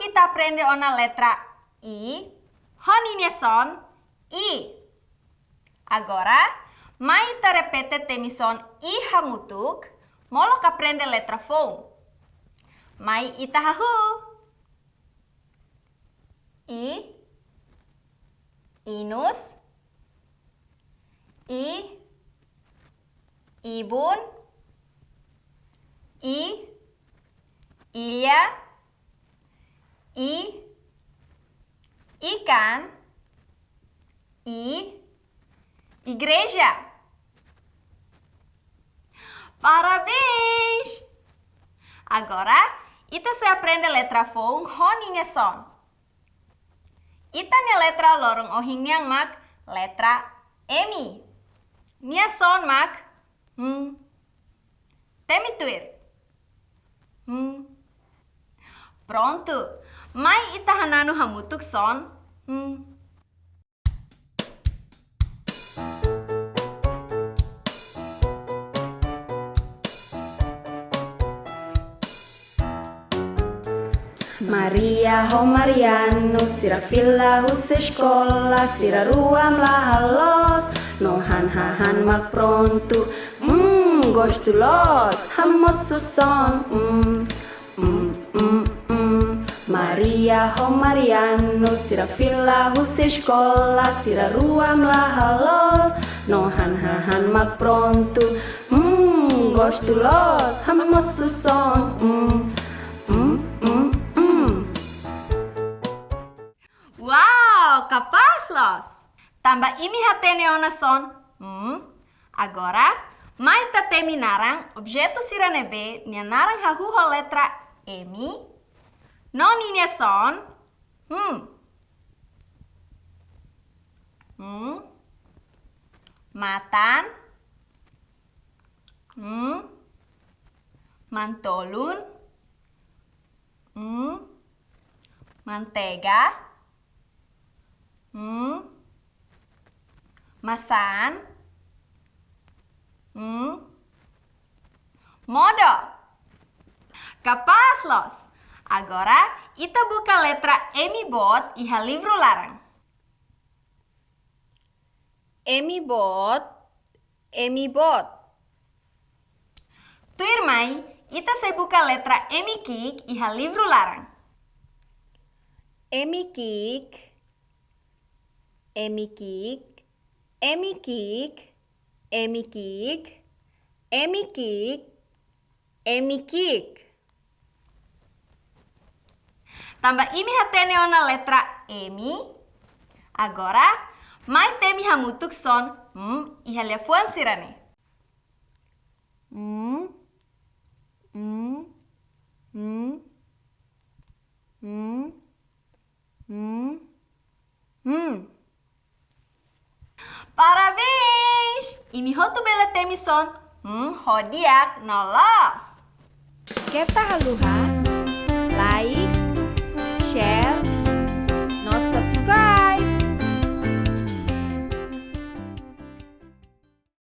kita aprende ona letra I, honinha son I. Agora, mai ita repete temison I hamutuk, molok aprende letra fon. Mai ita hahu. I, inus, I, ibun, I, ilha, I, ikan, I, igreja. Parabéns! Agora, ita se aprende letra fon honinha son. Ita nia letra lorong ohing mak letra M. Nia son mak temituir. Pronto. Mai ita hananu hamutuk son Maria ho Mariano, sira fila huse escola, sira ruam la halos, no han mak pronto, gostulos, hamoso son, Maria ho Mariano, sira fila huse escola, sira ruam la halos, no han mak pronto, gostulos, hamoso son, Wow, capaz los! Tambah imi hatene ona son agora, mai ta terminarang objeto siranebe nia narang hahuho letra M. Non inia son matan, mantolun, mantega, masan, modo. Capaz los! Agora, ita buka letra M bot iha livro larang. M bot. Tuir mai, ita se buka letra M kik iha livro larang. M kik. Tambah imi hatene ona letra M. Agora, mai temi hamutuk son iha lefuan sirane. Parabéns! Imi hotu bela temi son hodiak nolos. Keta haluha, like, share, no subscribe.